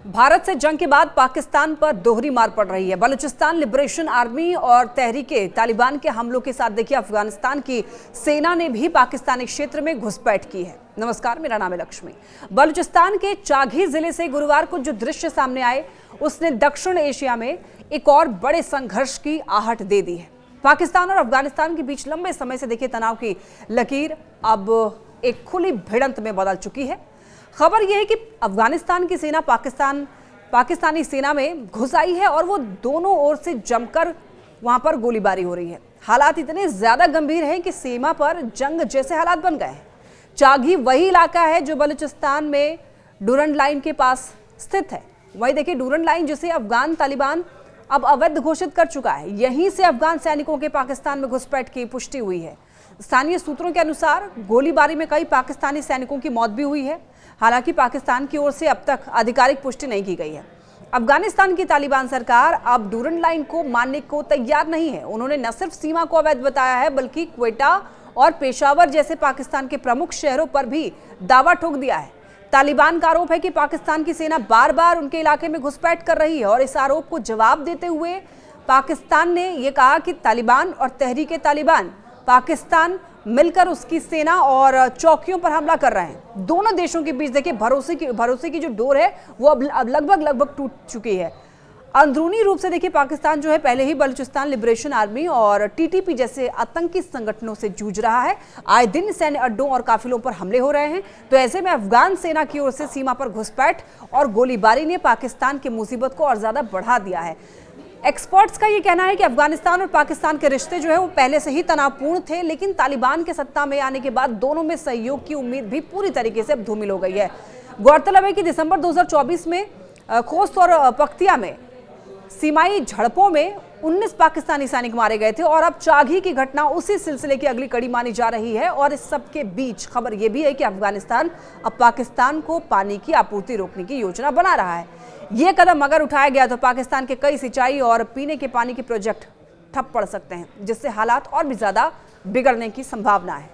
भारत से जंग के बाद पाकिस्तान पर दोहरी मार पड़ रही है। बलूचिस्तान लिबरेशन आर्मी और तहरीके तालिबान के हमलों के साथ देखिए अफगानिस्तान की सेना ने भी पाकिस्तानी क्षेत्र में घुसपैठ की है। नमस्कार, मेरा नाम है लक्ष्मी। बलूचिस्तान के चाघी जिले से गुरुवार को जो दृश्य सामने आए उसने दक्षिण एशिया में एक और बड़े संघर्ष की आहट दे दी है। पाकिस्तान और अफगानिस्तान के बीच लंबे समय से देखिए तनाव की लकीर अब एक खुली भिड़ंत में बदल चुकी है। खबर यह है कि अफगानिस्तान की सेना पाकिस्तानी सेना में घुस आई है और वो दोनों ओर से जमकर वहां पर गोलीबारी हो रही है। हालात इतने ज्यादा गंभीर हैं कि सीमा पर जंग जैसे हालात बन गए हैं। चाघी वही इलाका है जो बलूचिस्तान में डूरन लाइन के पास स्थित है। वही देखिए डूरन लाइन जिसे अफगान तालिबान अब अवैध घोषित कर चुका है। यहीं से अफगान सैनिकों के पाकिस्तान में घुसपैठ की पुष्टि हुई है। स्थानीय सूत्रों के अनुसार गोलीबारी में कई पाकिस्तानी सैनिकों की मौत भी हुई है। हालांकि पाकिस्तान की ओर से अब तक आधिकारिक पुष्टि नहीं की गई है। अफगानिस्तान की तालिबान सरकार अब डूरन लाइन को मानने को तैयार नहीं है। उन्होंने न सिर्फ सीमा को अवैध बताया है बल्कि क्वेटा और पेशावर जैसे पाकिस्तान के प्रमुख शहरों पर भी दावा ठोक दिया है। तालिबान का आरोप है कि पाकिस्तान की सेना बार बार उनके इलाके में घुसपैठ कर रही है और इस आरोप को जवाब देते हुए पाकिस्तान ने यह कहा कि तालिबान और तहरीके तालिबान पाकिस्तान मिलकर उसकी सेना और चौकियों पर हमला कर रहे हैं। दोनों देशों के बीच देखिए भरोसे की जो डोर है वो अब लगभग टूट चुकी है। अंदरूनी रूप से देखिए पाकिस्तान जो है पहले ही बलूचिस्तान लिबरेशन आर्मी और टीटीपी जैसे आतंकी संगठनों से जूझ रहा है। आए दिन सैन्य अड्डों और काफिलों पर हमले हो रहे हैं। तो ऐसे में अफगान सेना की ओर से सीमा पर घुसपैठ और गोलीबारी ने पाकिस्तान की मुसीबत को और ज्यादा बढ़ा दिया है। एक्सपर्ट्स का ये कहना है कि अफगानिस्तान और पाकिस्तान के रिश्ते जो है वो पहले से ही तनावपूर्ण थे, लेकिन तालिबान के सत्ता में आने के बाद दोनों में सहयोग की उम्मीद भी पूरी तरीके से अब धूमिल हो गई है। गौरतलब है कि दिसंबर 2024 में खोस्त और पख्तिया में सीमाई झड़पों में 19 पाकिस्तानी सैनिक मारे गए थे और अब चाघी की घटना उसी सिलसिले की अगली कड़ी मानी जा रही है। और इस सब के बीच खबर यह भी है कि अफगानिस्तान अब पाकिस्तान को पानी की आपूर्ति रोकने की योजना बना रहा है। ये कदम अगर उठाया गया तो पाकिस्तान के कई सिंचाई और पीने के पानी के प्रोजेक्ट ठप पड़ सकते हैं, जिससे हालात और भी ज्यादा बिगड़ने की संभावना है।